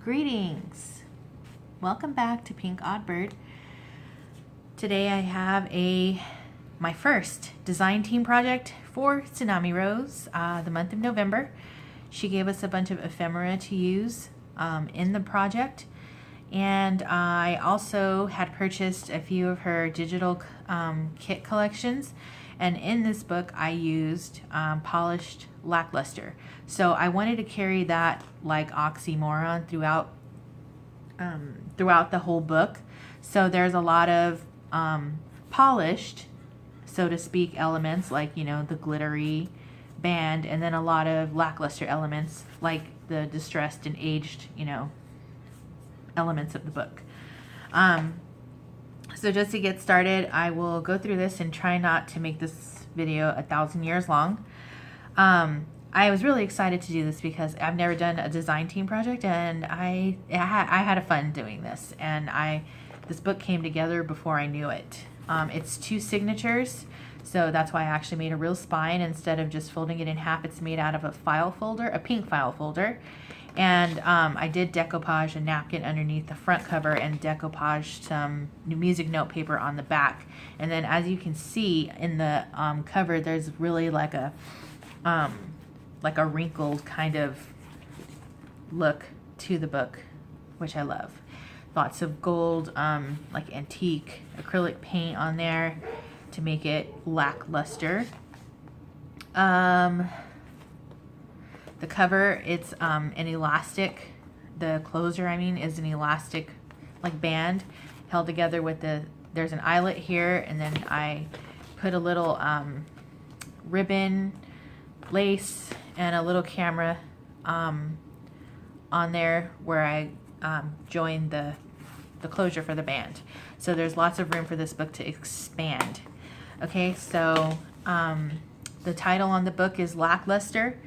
Greetings! Welcome back to PinkOddBird. Today I have my first design team project for Tsunami Rose, the month of November. She gave us a bunch of ephemera to use in the project, and I also had purchased a few of her digital kit collections, and in this book I used polished Lackluster. So I wanted to carry that like oxymoron throughout the whole book. So there's a lot of polished, so to speak, elements like, you know, the glittery band, and then a lot of lackluster elements like the distressed and aged, you know, elements of the book. So just to get started, I will go through this and try not to make this video 1,000 years long. I was really excited to do this because I've never done a design team project, and I had a fun doing this, and this book came together before I knew it. It's 2 signatures, so that's why I actually made a real spine instead of just folding it in half. It's made out of a file folder, a pink file folder, and I did decoupage a napkin underneath the front cover and decoupaged some music note paper on the back. And then, as you can see in the cover, there's really like a wrinkled kind of look to the book, which I love. Lots of gold, like antique acrylic paint on there to make it lackluster. The cover, it's an elastic, the closer I mean is an elastic like band held together with there's an eyelet here, and then I put a little ribbon, lace, and a little camera on there where I joined the closure for the band. So there's lots of room for this book to expand. Okay, so the title on the book is Lackluster,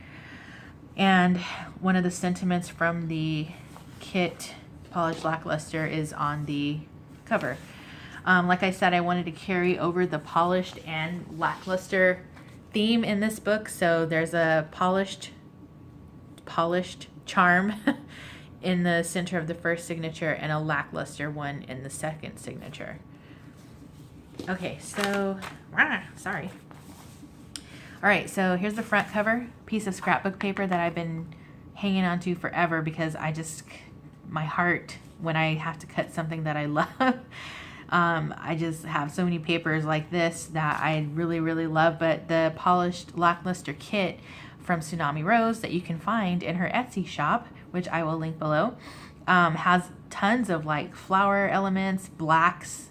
and one of the sentiments from the kit Polished Lackluster is on the cover. Like I said, I wanted to carry over the polished and lackluster theme in this book, so there's a polished charm in the center of the first signature and a lackluster one in the second signature. Okay, so sorry. All right, so here's the front cover, piece of scrapbook paper that I've been hanging on to forever because my heart, when I have to cut something that I love, I just have so many papers like this that I really, really love. But the polished lackluster kit from Tsunami Rose that you can find in her Etsy shop, which I will link below, has tons of like flower elements, blacks,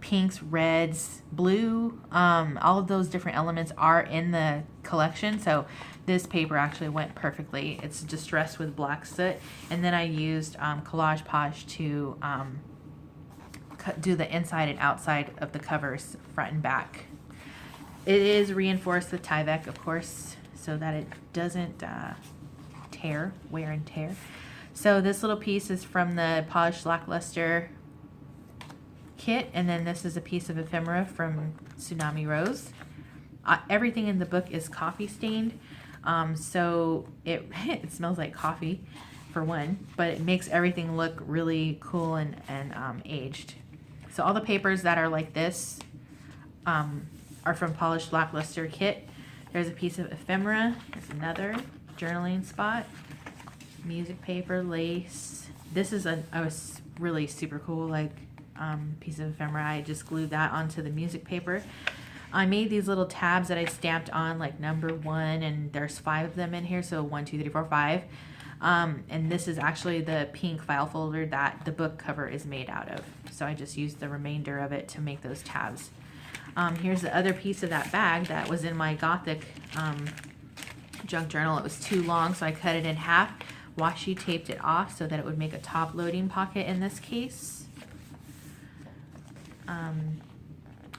pinks, reds, blue, all of those different elements are in the collection. So this paper actually went perfectly. It's distressed with black soot, and then I used Collage Page to do the inside and outside of the covers, front and back. It is reinforced with Tyvek, of course, so that it doesn't wear and tear. So this little piece is from the Polished Lackluster kit, and then this is a piece of ephemera from Tsunami Rose. Everything in the book is coffee stained, so it smells like coffee for one, but it makes everything look really cool and aged. So all the papers that are like this are from Polished Lackluster kit. There's a piece of ephemera. There's another journaling spot, music paper, lace. This is a really super cool like piece of ephemera. I just glued that onto the music paper. I made these little tabs that I stamped on like number 1, and there's 5 of them in here, so 1, 2, 3, 4, 5. And this is actually the pink file folder that the book cover is made out of. So I just used the remainder of it to make those tabs. Here's the other piece of that bag that was in my Gothic junk journal. It was too long, so I cut it in half, washi taped it off so that it would make a top loading pocket in this case.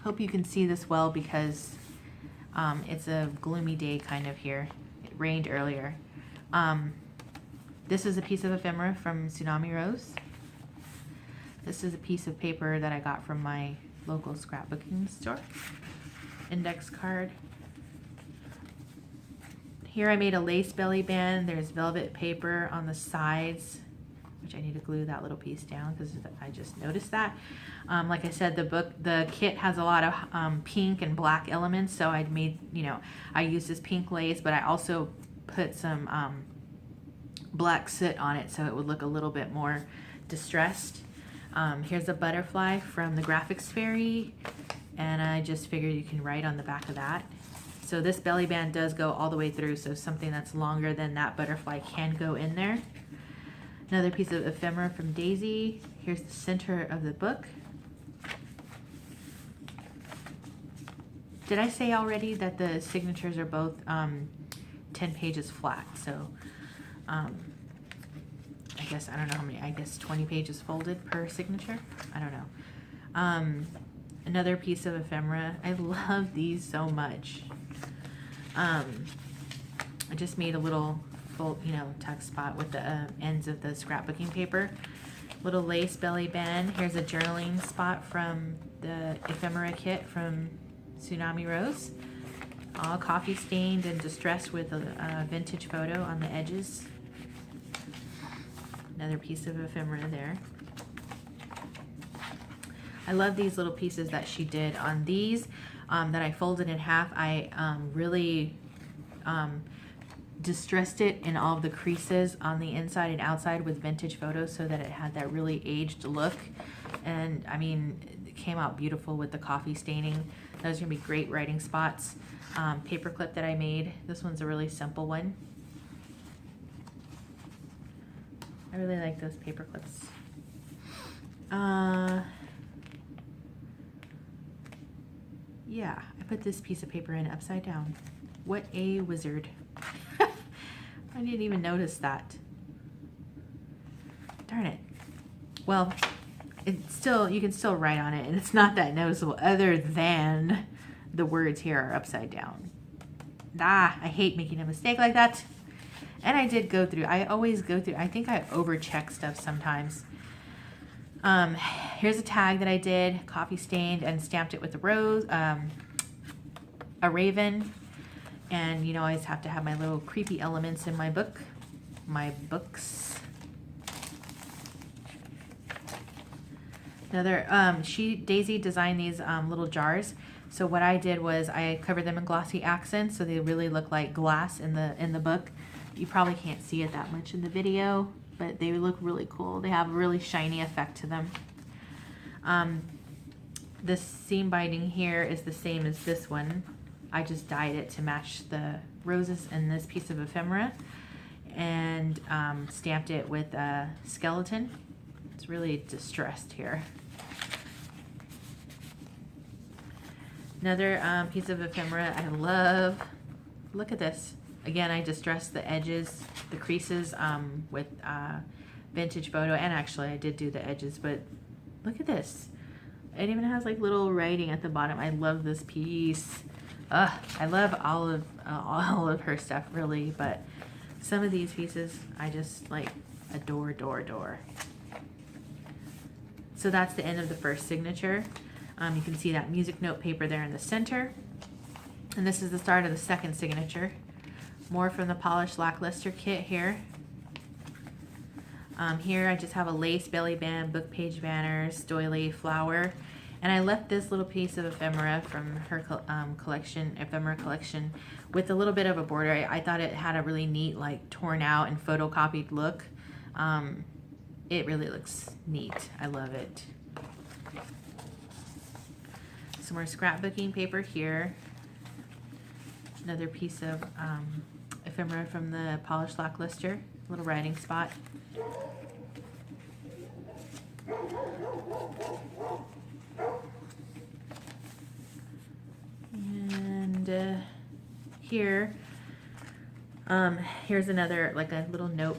Hope you can see this well because it's a gloomy day kind of here. It rained earlier. This is a piece of ephemera from Tsunami Rose. This is a piece of paper that I got from my local scrapbooking store. Index card. Here I made a lace belly band. There's velvet paper on the sides which I need to glue that little piece down because I just noticed that. Like I said, the kit has a lot of pink and black elements, so I made, I used this pink lace, but I also put some black soot on it so it would look a little bit more distressed. Here's a butterfly from the Graphics Fairy, and I just figured you can write on the back of that. So this belly band does go all the way through, so something that's longer than that butterfly can go in there. Another piece of ephemera from Daisy. Here's the center of the book. Did I say already that the signatures are both 10 pages flat? So I guess, I don't know how many, I guess 20 pages folded per signature? I don't know. Another piece of ephemera. I love these so much. I just made a little fold, tuck spot with the ends of the scrapbooking paper. Little lace belly band. Here's a journaling spot from the ephemera kit from Tsunami Rose. All coffee stained and distressed with a vintage photo on the edges. Another piece of ephemera there. I love these little pieces that she did on these that I folded in half. I really distressed it in all of the creases on the inside and outside with vintage photos so that it had that really aged look. And I mean, it came out beautiful with the coffee staining. Those are gonna be great writing spots. Paper clip that I made. This one's a really simple one. I really like those paper clips. Yeah, I put this piece of paper in upside down. What a wizard. I didn't even notice that. Darn it. Well, it's still, you can still write on it, and it's not that noticeable other than the words here are upside down. I hate making a mistake like that. And I did go through, I always go through, I think I over-check stuff sometimes. Here's a tag that I did, coffee stained, and stamped it with a rose, a raven. And I always have to have my little creepy elements in my books. Another, Daisy designed these little jars. So what I did was I covered them in glossy accents so they really look like glass in the book. You probably can't see it that much in the video, but they look really cool. They have a really shiny effect to them. This seam binding here is the same as this one. I just dyed it to match the roses in this piece of ephemera and stamped it with a skeleton. It's really distressed here. Another piece of ephemera I love. Look at this. Again, I distressed the edges, the creases with vintage photo, and actually I did do the edges, but look at this. It even has like little writing at the bottom. I love this piece. I love all of her stuff really, but some of these pieces I just like adore. So that's the end of the first signature. You can see that music note paper there in the center. And this is the start of the second signature. More from the Polished Lackluster kit here. Here I just have a lace belly band, book page banners, doily, flower. And I left this little piece of ephemera from her ephemera collection with a little bit of a border. I thought it had a really neat, like torn out and photocopied look. It really looks neat. I love it. Some more scrapbooking paper here. Another piece of ephemera from the Polished Lackluster, little writing spot. And here's another, like a little note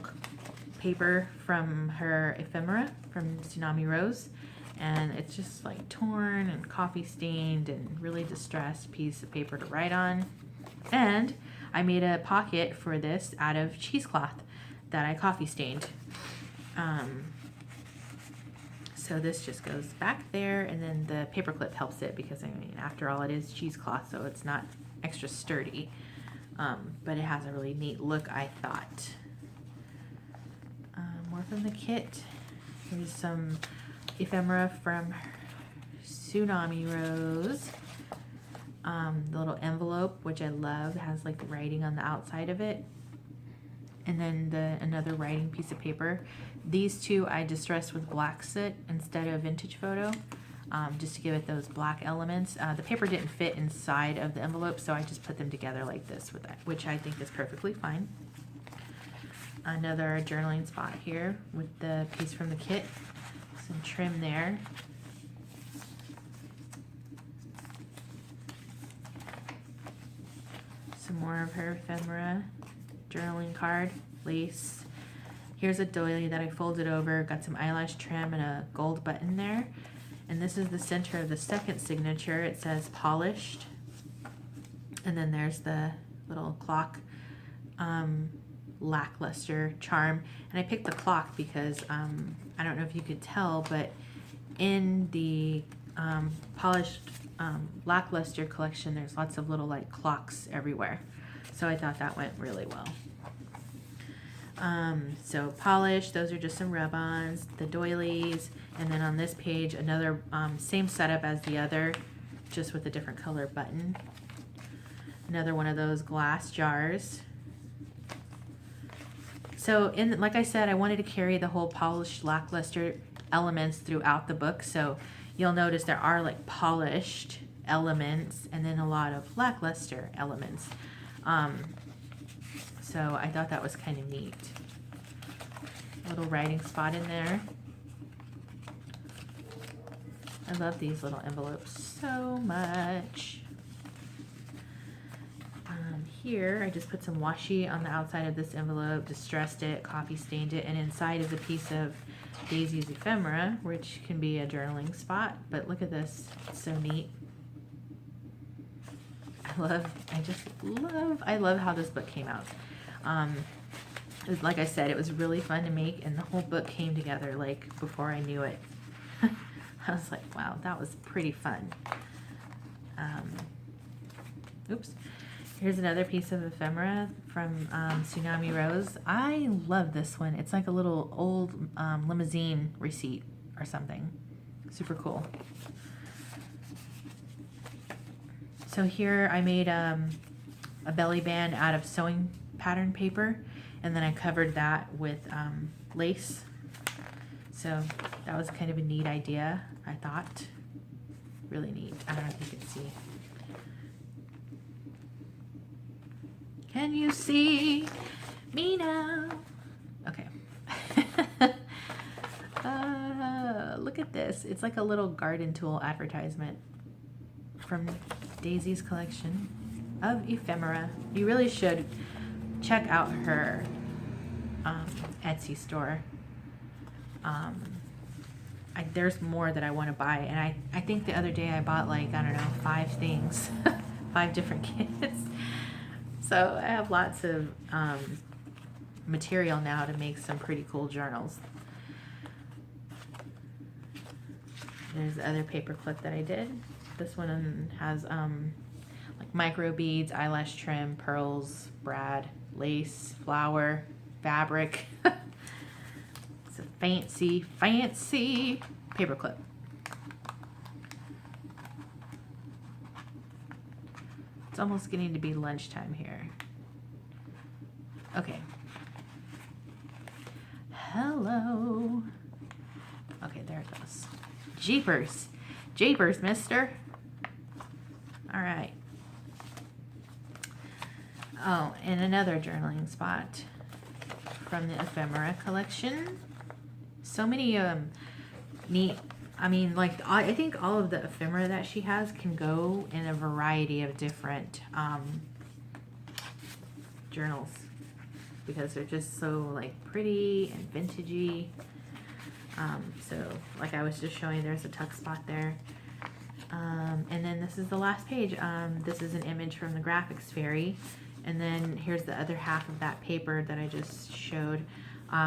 paper from her ephemera from Tsunami Rose. And it's just like torn and coffee stained and really distressed piece of paper to write on. And I made a pocket for this out of cheesecloth that I coffee stained. So this just goes back there, and then the paper clip helps it because, I mean, after all, it is cheesecloth, so it's not extra sturdy. But it has a really neat look, I thought. More More from the kit. Here's some ephemera from Tsunami Rose. The little envelope, which I love, has like writing on the outside of it. And then another writing piece of paper. These two I distressed with black soot instead of vintage photo, just to give it those black elements. The paper didn't fit inside of the envelope, so I just put them together like this, with that, which I think is perfectly fine. Another journaling spot here with the piece from the kit. Some trim there. Some more of her ephemera. Journaling card, lace. Here's a doily that I folded over, got some eyelash trim and a gold button there. And this is the center of the second signature. It says polished. And then there's the little clock, Lackluster charm. And I picked the clock because I don't know if you could tell, but in the polished Lackluster collection, there's lots of little like clocks everywhere. So I thought that went really well. So polish, those are just some rub-ons, the doilies, and then on this page, another same setup as the other, just with a different color button. Another one of those glass jars. So like I said, I wanted to carry the whole polished Lackluster elements throughout the book. So you'll notice there are like polished elements and then a lot of Lackluster elements. So I thought that was kind of neat. A little writing spot in there. I love these little envelopes so much. Here, I just put some washi on the outside of this envelope, distressed it, coffee stained it, and inside is a piece of Daisy's ephemera, which can be a journaling spot. But look at this, it's so neat. I love how this book came out. Like I said, it was really fun to make, and the whole book came together like before I knew it. I was like, wow, that was pretty fun. Oops. Here's another piece of ephemera from Tsunami Rose. I love this one. It's like a little old limousine receipt or something. Super cool. So here I made a belly band out of sewing pattern paper, and then I covered that with lace. So that was kind of a neat idea, I thought. Really neat. I don't know if you can see. Can you see me now? Okay. Look at this. It's like a little garden tool advertisement from Daisy's collection of ephemera. You really should check out her Etsy store. There's more that I want to buy, and I think the other day I bought like, I don't know, 5 things, 5 different kits. So I have lots of material now to make some pretty cool journals. There's the other paper clip that I did. This one has like micro beads, eyelash trim, pearls, brad, lace, flower, fabric. It's a fancy, fancy paper clip. It's almost getting to be lunchtime here. Okay. Hello. Okay, there it goes. Jeepers. Jeepers, mister. All right. Oh, and another journaling spot from the ephemera collection. So many neat, I mean, like, I think all of the ephemera that she has can go in a variety of different journals, because they're just so like pretty and vintagey. So like I was just showing, there's a tuck spot there. And then this is the last page. This is an image from the graphics fairy. And then here's the other half of that paper that I just showed.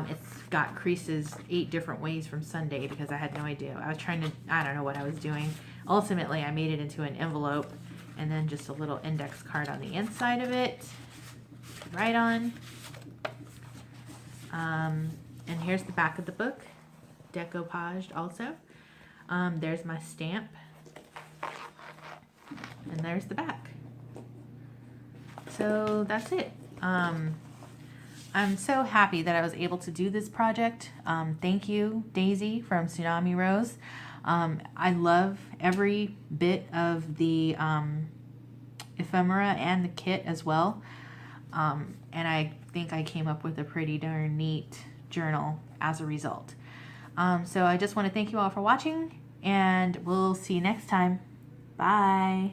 It's got creases 8 different ways from Sunday because I had no idea. I was trying to, I don't know what I was doing. Ultimately, I made it into an envelope and then just a little index card on the inside of it. Right on. And here's the back of the book, decoupaged also. There's my stamp. And there's the back. So that's it. I'm so happy that I was able to do this project. Thank you, Daisy from Tsunami Rose. I love every bit of the ephemera and the kit as well. And I think I came up with a pretty darn neat journal as a result. So I just want to thank you all for watching, and we'll see you next time. Bye.